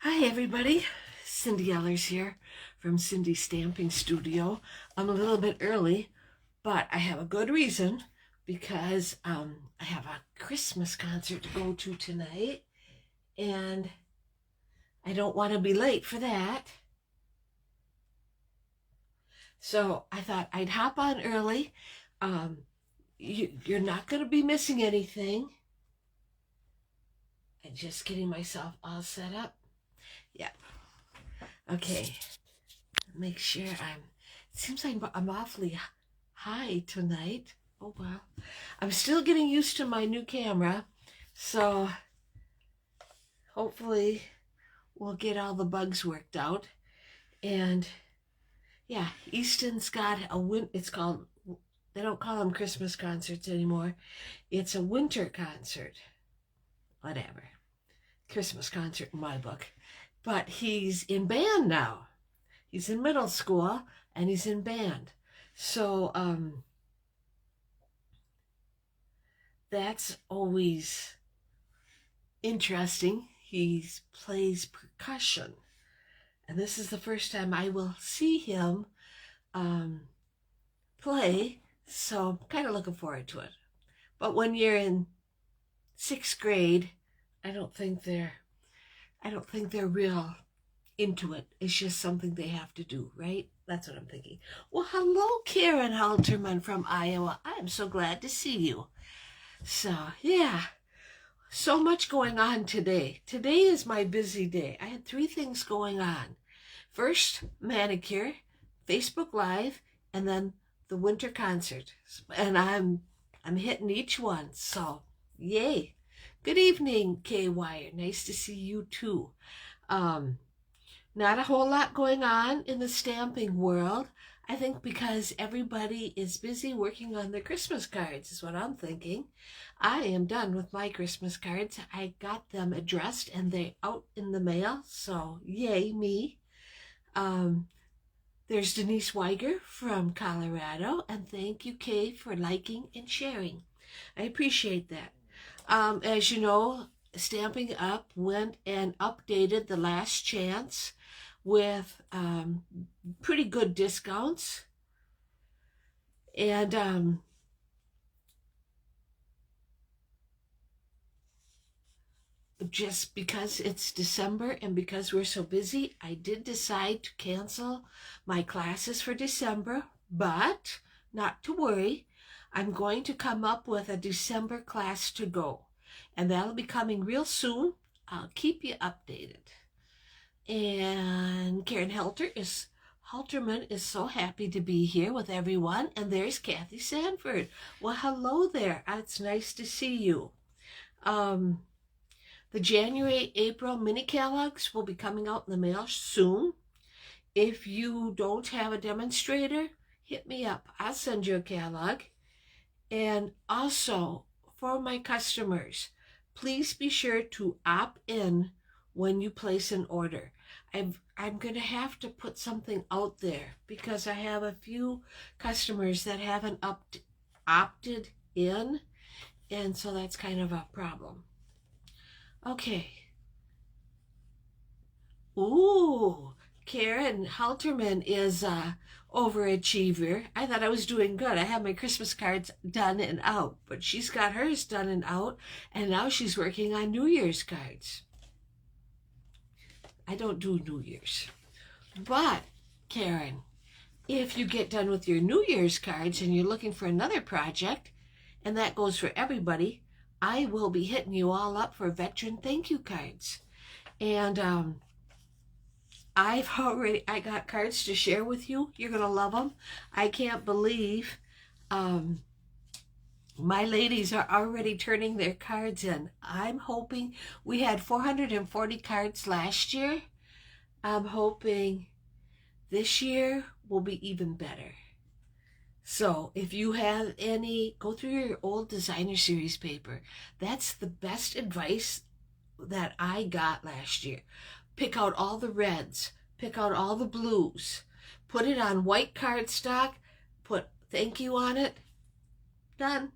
Hi everybody, Cindy Ellers here from Cindy's Stamping Studio. I'm a little bit early, but I have a good reason because I have a Christmas concert to go to tonight and I don't want to be late for that. So I thought I'd hop on early. Um, you're not going to be missing anything. I'm just getting myself all set up. Yeah. Okay. Make sure it seems like I'm awfully high tonight. Oh well. I'm still getting used to my new camera, so hopefully we'll get all the bugs worked out. And yeah, Easton's got it's called, they don't call them Christmas concerts anymore. It's a winter concert. Whatever. Christmas concert in my book. But he's in band now. He's in middle school and he's in band. So that's always interesting. He plays percussion. And this is the first time I will see him play. So I'm kind of looking forward to it. But when you're in 6th grade, I don't think they're real into it. It's just something they have to do, right? That's what I'm thinking. Well, hello, Karen Halterman from Iowa. I'm so glad to see you. So, yeah, so much going on today. Today is my busy day. I had 3 things going on. First, manicure, Facebook Live, and then the winter concert. And I'm hitting each one, so yay. Good evening, Kay Wire. Nice to see you too. Not a whole lot going on in the stamping world. I think because everybody is busy working on their Christmas cards is what I'm thinking. I am done with my Christmas cards. I got them addressed and they're out in the mail, so yay me. There's Denise Weiger from Colorado, and thank you, Kay, for liking and sharing. I appreciate that. As you know, Stamping Up went and updated the last chance with pretty good discounts. And just because it's December and because we're so busy, I did decide to cancel my classes for December, but not to worry. I'm going to come up with a December class to go, and that'll be coming real soon. I'll keep you updated. And Karen Halterman is so happy to be here with everyone. And there's Kathy Sanford. Well, hello there. It's nice to see you. The January-April mini catalogs will be coming out in the mail soon. If you don't have a demonstrator, hit me up. I'll send you a catalog. And also, for my customers, please be sure to opt in when you place an order. I'm going to have to put something out there because I have a few customers that haven't opted in, and so that's kind of a problem. Okay. Ooh, Karen Halterman is overachiever. I thought I was doing good. I had my Christmas cards done and out, but she's got hers done and out, and now she's working on New Year's cards. I don't do New Year's. But, Karen, if you get done with your New Year's cards and you're looking for another project, and that goes for everybody, I will be hitting you all up for veteran thank you cards. And I got cards to share with you. You're going to love them. I can't believe my ladies are already turning their cards in. I'm hoping we had 440 cards last year. I'm hoping this year will be even better. So if you have any, go through your old designer series paper. That's the best advice that I got last year. Pick out all the reds, pick out all the blues, put it on white cardstock, put thank you on it, done.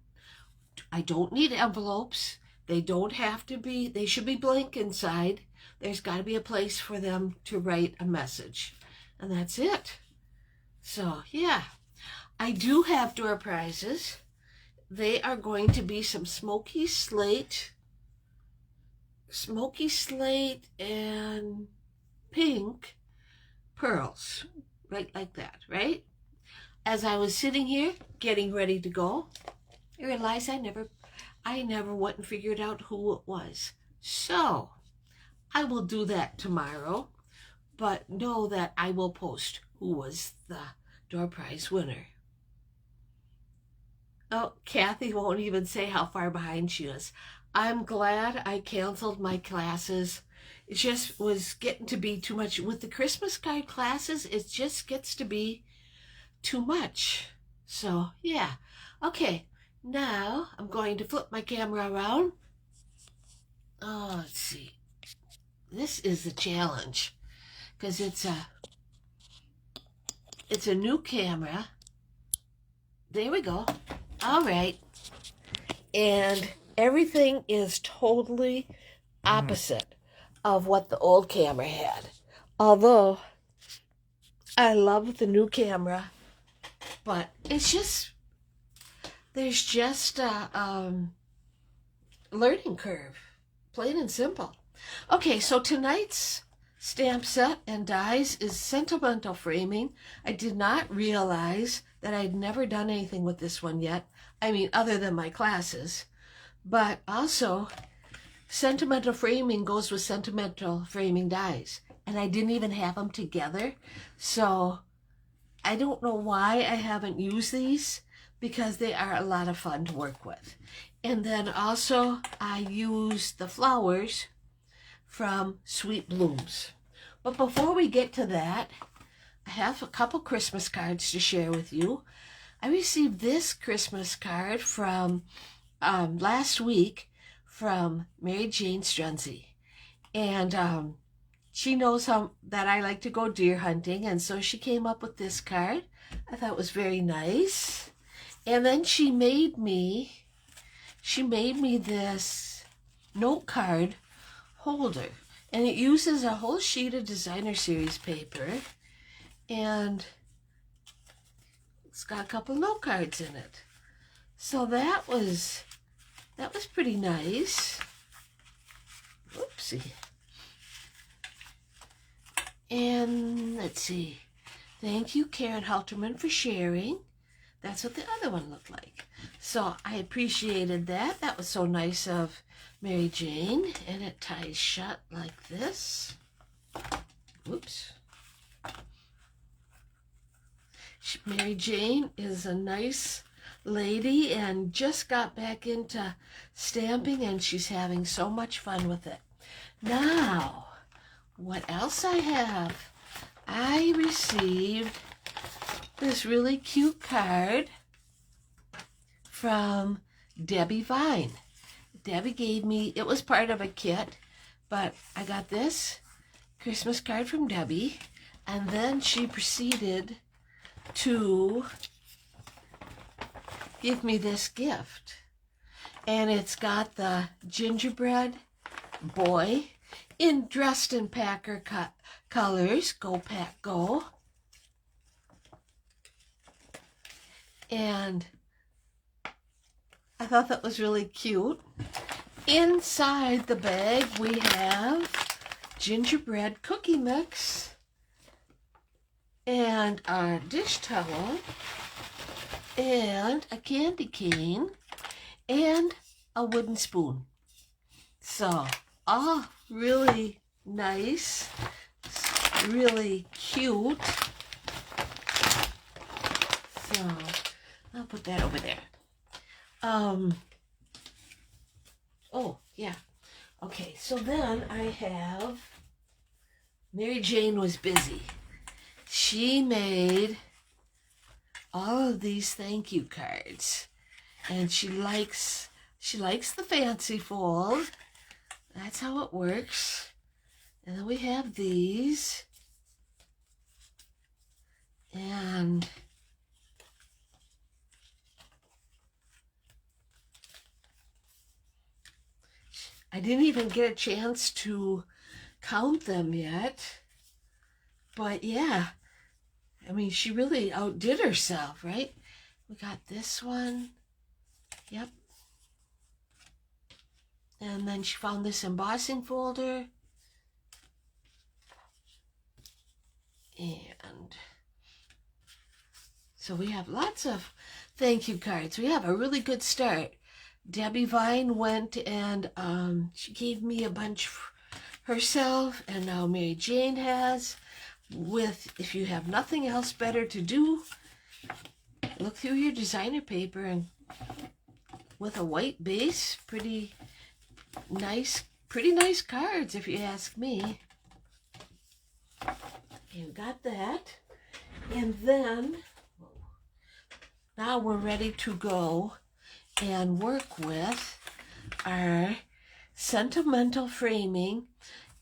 I don't need envelopes. They don't have to be, they should be blank inside. There's got to be a place for them to write a message. And that's it. So, yeah. I do have door prizes. They are going to be some smoky slate and pink pearls. Right like that, right? As I was sitting here getting ready to go, I realized I never went and figured out who it was. So I will do that tomorrow, but know that I will post who was the door prize winner. Oh, Kathy won't even say how far behind she is. I'm glad I canceled my classes. It just was getting to be too much. With the Christmas card classes, it just gets to be too much. So, yeah. Okay, now I'm going to flip my camera around. Oh, let's see. This is the challenge because it's a new camera. There we go. All right. And everything is totally opposite of what the old camera had. Although I love the new camera, but it's just, there's just a learning curve, plain and simple. Okay, so tonight's stamp set and dies is Sentimental framing. I did not realize that I'd never done anything with this one yet. I mean, other than my classes. But also, Sentimental framing goes with Sentimental framing dies. And I didn't even have them together. So I don't know why I haven't used these, because they are a lot of fun to work with. And then also I use the flowers from Sweet Blooms. But before we get to that, I have a couple Christmas cards to share with you. I received this Christmas card from last week from Mary Jane Strunzy. And she knows that I like to go deer hunting, and so she came up with this card. I thought it was very nice. And then she made me this note card holder, and it uses a whole sheet of designer series paper, and it's got a couple note cards in it. So that was pretty nice. Oopsie. And let's see. Thank you, Karen Halterman, for sharing. That's what the other one looked like. So I appreciated that. That was so nice of Mary Jane. And it ties shut like this. Whoops. Mary Jane is a nice lady and just got back into stamping, and she's having so much fun with it. Now, what else I have? I received this really cute card from Debbie Vine. Debbie gave me, it was part of a kit, but I got this Christmas card from Debbie, and then she proceeded to give me this gift. And it's got the gingerbread boy dressed in Packer colors. Go Pack Go. And I thought that was really cute. Inside the bag we have gingerbread cookie mix and a dish towel and a candy cane and a wooden spoon. So, all really nice, really cute. So, I'll put that over there. Oh, yeah. Okay, so then I have, Mary Jane was busy. She made all of these thank you cards, and she likes the fancy fold. That's how it works. And then we have these, and I didn't even get a chance to count them yet. But yeah, I mean, she really outdid herself, right? We got this one. Yep. And then she found this embossing folder. And so we have lots of thank you cards. We have a really good start. Debbie Vine went and she gave me a bunch herself, and now Mary Jane has. With, if you have nothing else better to do, look through your designer paper, and with a white base, pretty nice cards if you ask me. You got that. And then now we're ready to go and work with our sentimental framing,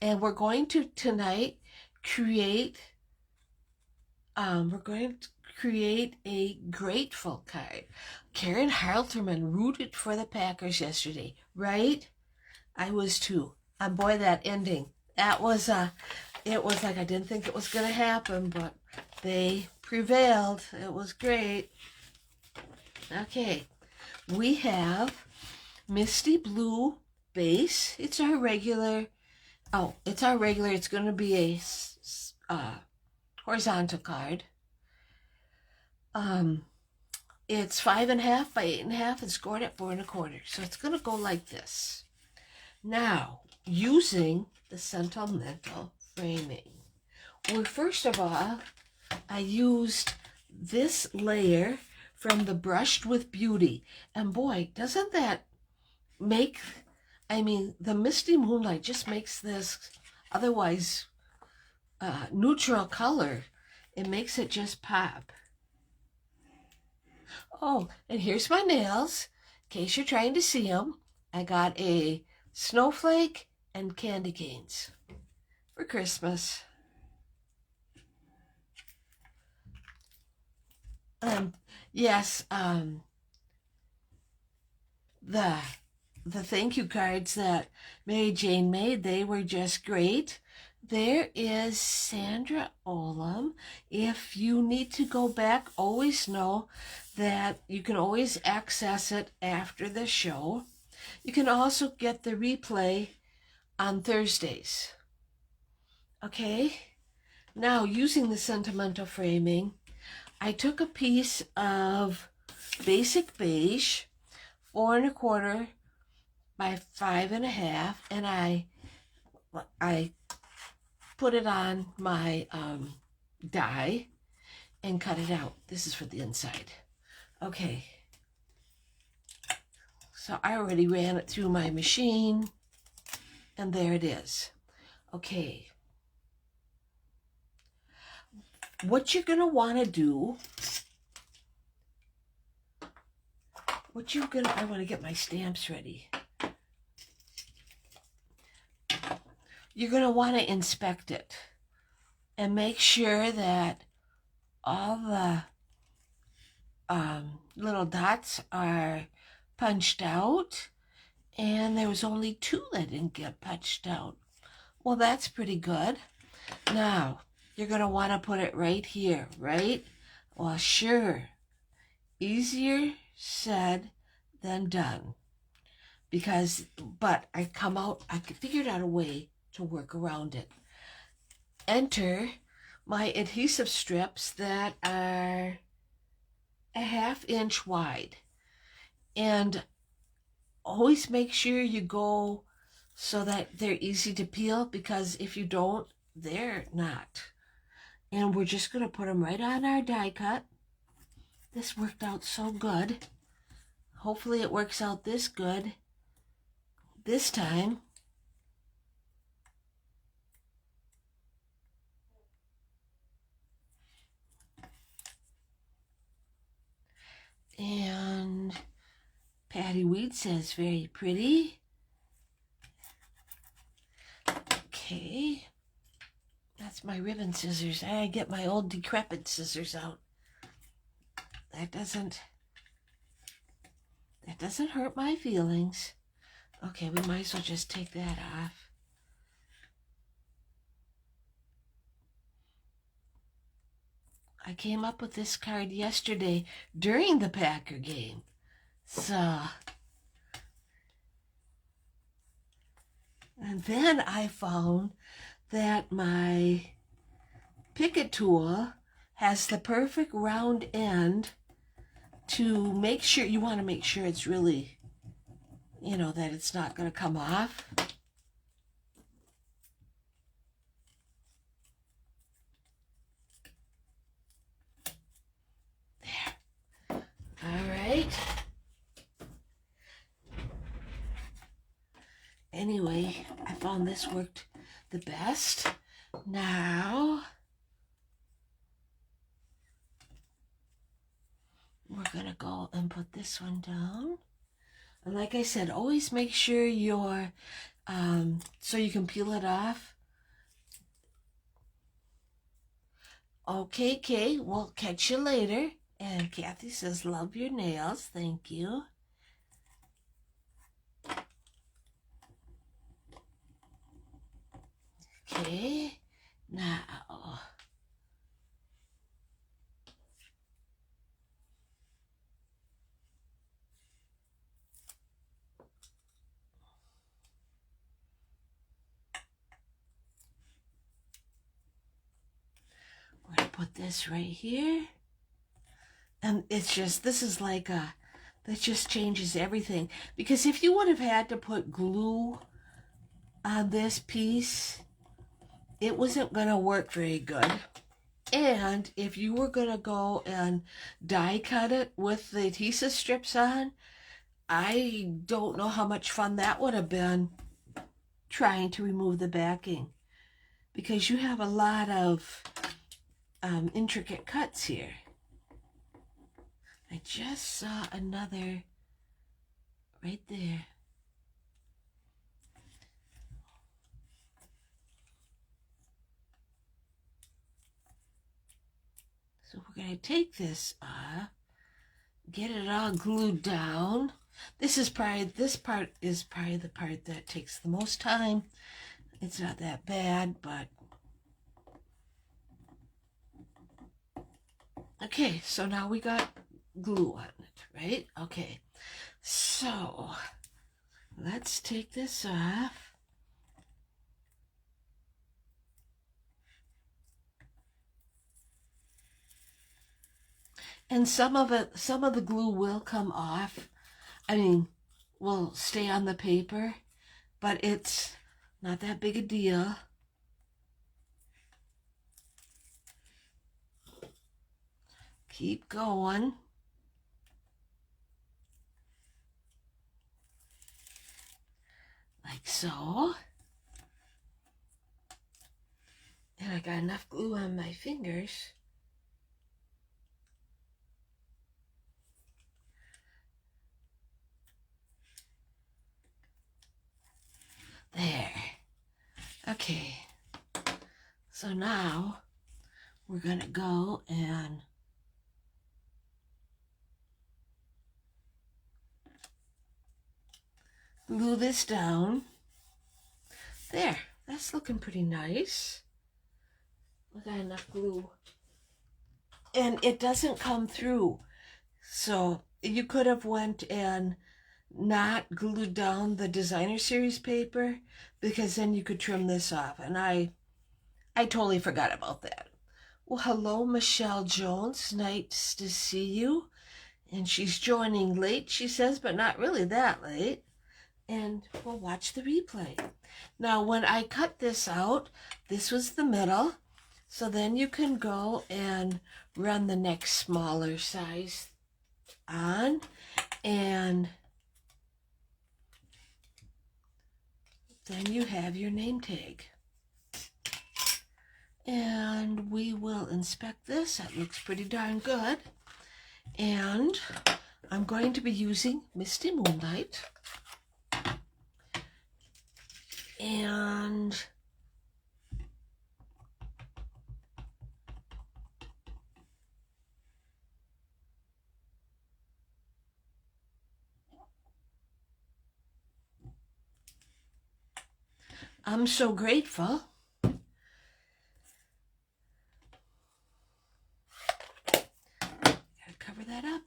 and we're going to tonight create a grateful card. Karen Halterman rooted for the Packers yesterday, right? I was too. And boy, that ending, that was it was like I didn't think it was gonna happen, but they prevailed. It was great. Okay, we have Misty Blue base. It's our regular. Oh, it's our regular. It's going to be a horizontal card. It's 5.5 by 8.5 and scored at 4 1/4. So it's going to go like this. Now, using the sentimental framing. Well, first of all, I used this layer from the Brushed with Beauty. And boy, doesn't that make, I mean, the Misty Moonlight just makes this otherwise neutral color. It makes it just pop. Oh, and here's my nails. In case you're trying to see them, I got a snowflake and candy canes for Christmas. Yes, the thank you cards that Mary Jane made, they were just great. There is Sandra Olam. If you need to go back, always know that you can always access it after the show. You can also get the replay on Thursdays. Okay? Now, using the sentimental framing, I took a piece of basic beige, 4 1/4 by 5.5, and I put it on my die and cut it out. This is for the inside. Okay. So I already ran it through my machine, and there it is. Okay. What you're going to want to do, I want to get my stamps ready. You're going to want to inspect it and make sure that all the little dots are punched out, and there was only 2 that didn't get punched out. Well, that's pretty good. Now, you're going to want to put it right here, right? Well, sure. Easier said than done. But I figured out a way to work around it. Enter my adhesive strips that are 1/2 inch wide. And always make sure you go so that they're easy to peel, because if you don't, they're not. And we're just going to put them right on our die cut. This worked out so good. Hopefully it works out this good this time. And Patty Weed says very pretty. Okay. That's my ribbon scissors. I get my old decrepit scissors out. That doesn't hurt my feelings. Okay, we might as well just take that off. I came up with this card yesterday during the Packer game. So, and then I found that my Picket tool has the perfect round end to make sure, you want to make sure it's really, that it's not going to come off. There. All right. Anyway, I found this worked the best. Now, we're going to go and put this one down. And like I said, always make sure your, so you can peel it off. Okay, Kay, we'll catch you later. And Kathy says, love your nails. Thank you. Okay, now. We're going to put this right here. And it's just, this is like a, that just changes everything. Because if you would have had to put glue on this piece, it wasn't going to work very good. And if you were going to go and die cut it with the adhesive strips on, I don't know how much fun that would have been trying to remove the backing. Because you have a lot of intricate cuts here. I just saw another right there. So we're going to take this off, get it all glued down. This part is probably the part that takes the most time. It's not that bad, but okay, so now we got glue on it, right? Okay, so let's take this off. And some of the glue will come off. I mean, will stay on the paper, but it's not that big a deal. Keep going. Like so. And I got enough glue on my fingers. There. Okay. So now we're going to go and glue this down. There. That's looking pretty nice. We got enough glue. And it doesn't come through. So you could have went and not glued down the designer series paper, because then you could trim this off. And I totally forgot about that. Well, hello, Michelle Jones. Nice to see you. And she's joining late, she says, but not really that late. And we'll watch the replay. Now, when I cut this out, this was the middle. So then you can go and run the next smaller size on. And then you have your name tag. And we will inspect this. That looks pretty darn good. And I'm going to be using Misty Moonlight. And I'm so grateful that up.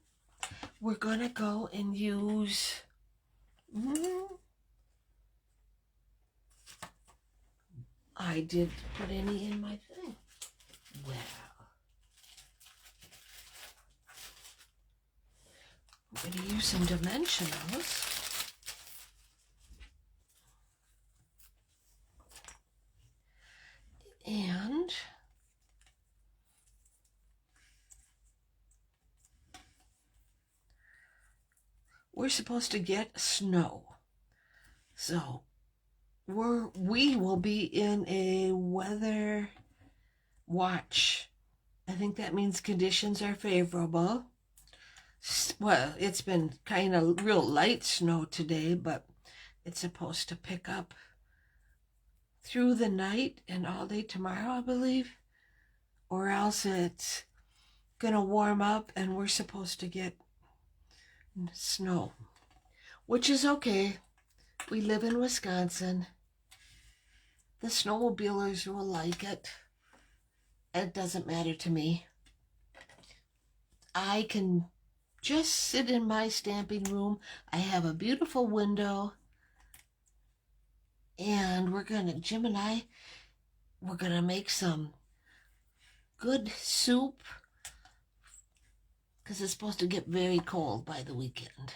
We're gonna go and use I did put any in my thing. Well, we're going to use some dimensionals. And we're supposed to get snow. So we will be in a weather watch. I think that means conditions are favorable. Well, it's been kind of real light snow today, but it's supposed to pick up through the night and all day tomorrow, I believe. Or else it's gonna warm up and we're supposed to get snow, which is okay. We live in Wisconsin. The snowmobilers will like it. It doesn't matter to me. I can just sit in my stamping room. I have a beautiful window. And Jim and I, we're gonna make some good soup because it's supposed to get very cold by the weekend.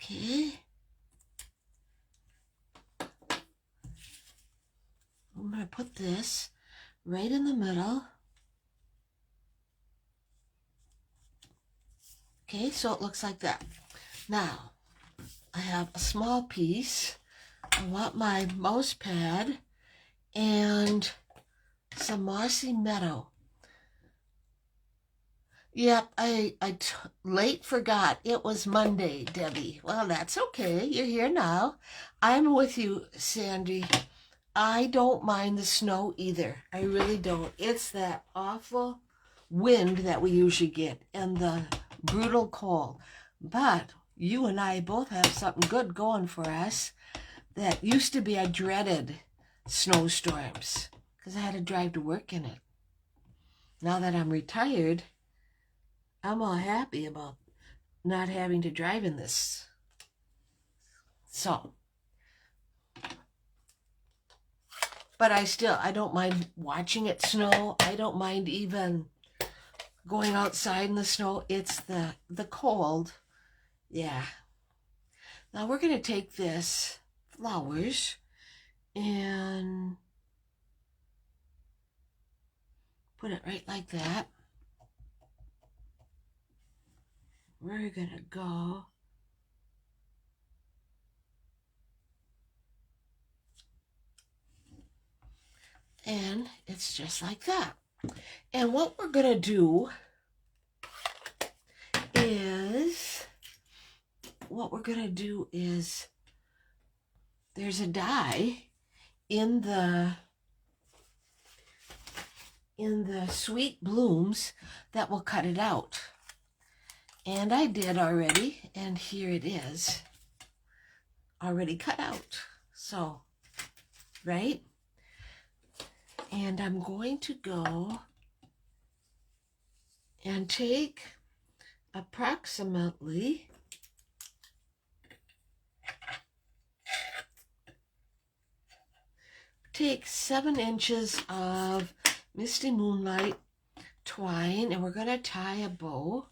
Okay. I'm going to put this right in the middle. Okay, so it looks like that. Now, I have a small piece. I want my mouse pad and some mossy meadow. Yep, I late forgot. It was Monday, Debbie. Well, that's okay. You're here now. I'm with you, Sandy. I don't mind the snow either. I really don't. It's that awful wind that we usually get and the brutal cold. But you and I both have something good going for us that used to be I dreaded snowstorms because I had to drive to work in it. Now that I'm retired, I'm all happy about not having to drive in this. So, but I don't mind watching it snow. I don't mind even going outside in the snow. It's the cold. Yeah. Now we're going to take this flowers and put it right like that. We're going to go and it's just like that. And what we're going to do is there's a die in the sweet blooms that will cut it out. And I did already, and here it is, already cut out. So, right? And I'm going to go and take approximately take 7 inches of Misty Moonlight twine, and we're going to tie a bow.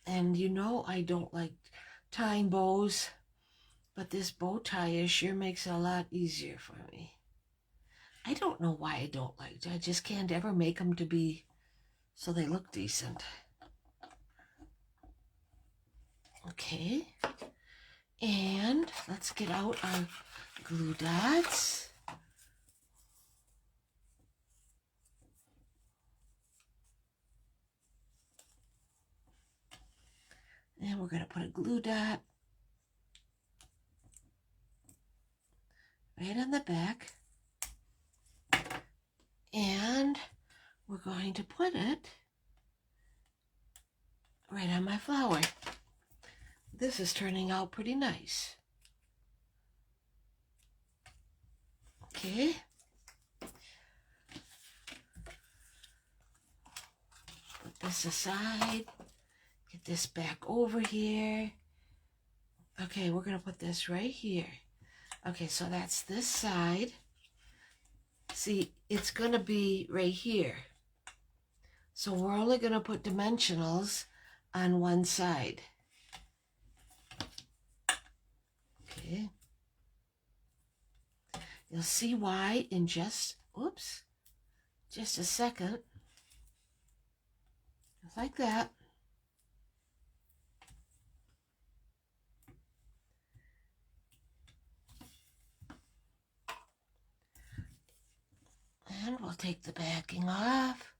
And you know I don't like tying bows, but this bow tie sure makes it a lot easier for me. I don't know why I don't like it. I just can't ever make them to be so they look decent. Okay. And let's get out our glue dots. And we're going to put a glue dot right on the back. And we're going to put it right on my flower. this is turning out pretty nice. Okay. Put this aside. Get this back over here. Okay, we're going to put this right here. Okay, so that's this side. See, it's going to be right here. So we're only going to put dimensionals on one side. Okay. You'll see why in just a second. Just like that. And we'll take the backing off.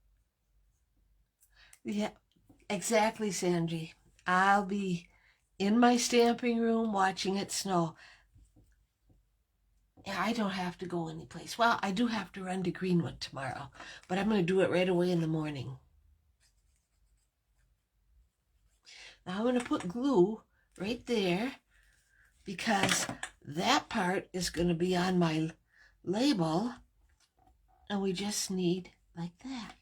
Yeah, exactly, Sandy. I'll be in my stamping room watching it snow. Yeah, I don't have to go anyplace. Well, I do have to run to Greenwood tomorrow, but I'm going to do it right away in the morning. Now I'm going to put glue right there because that part is going to be on my label, and we just need like that.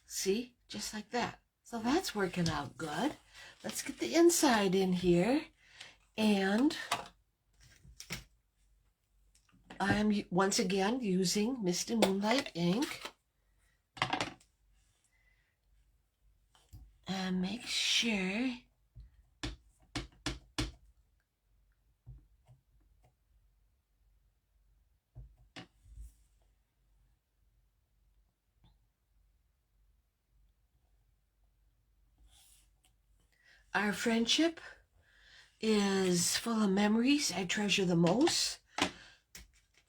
See? Just like that. So that's working out good. Let's get the inside in here. And I'm once again using Misty Moonlight ink. And make sure our friendship is full of memories I treasure the most.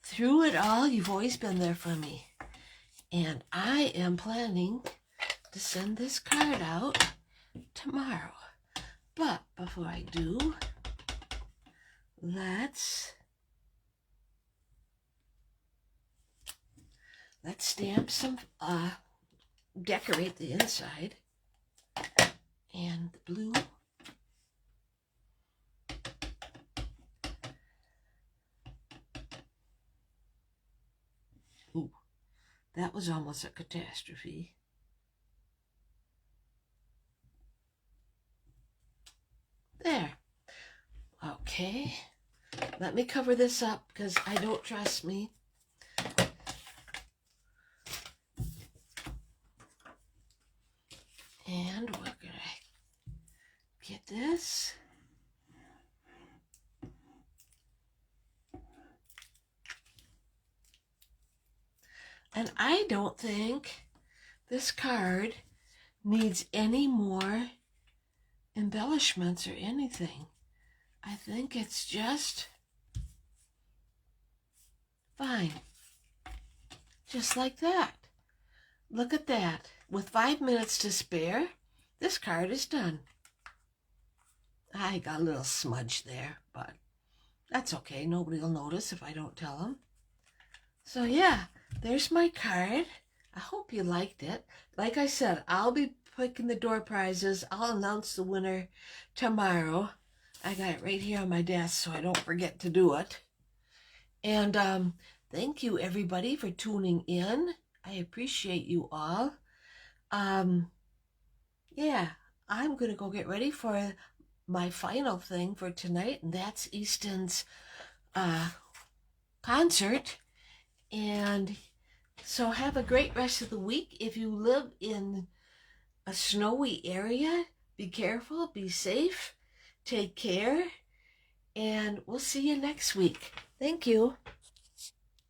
Through it all, you've always been there for me. And I am planning to send this card out tomorrow. But before I do, let's stamp some, decorate the inside. And the blue. Ooh, that was almost a catastrophe. There. Okay. Let me cover this up because I don't trust me. And we're going to get this. And I don't think this card needs any more embellishments or anything. I think it's just fine. Just like that. Look at that. With 5 minutes to spare, this card is done. I got a little smudge there, but that's okay. Nobody will notice if I don't tell them. So yeah, there's my card. I hope you liked it. Like I said, I'll be picking the door prizes. I'll announce the winner tomorrow. I got it right here on my desk so I don't forget to do it. And thank you everybody for tuning in. I appreciate you all. Yeah, I'm going to go get ready for my final thing for tonight, and that's Easton's concert. And so have a great rest of the week. If you live in a snowy area, be careful, be safe, take care, and we'll see you next week. Thank you.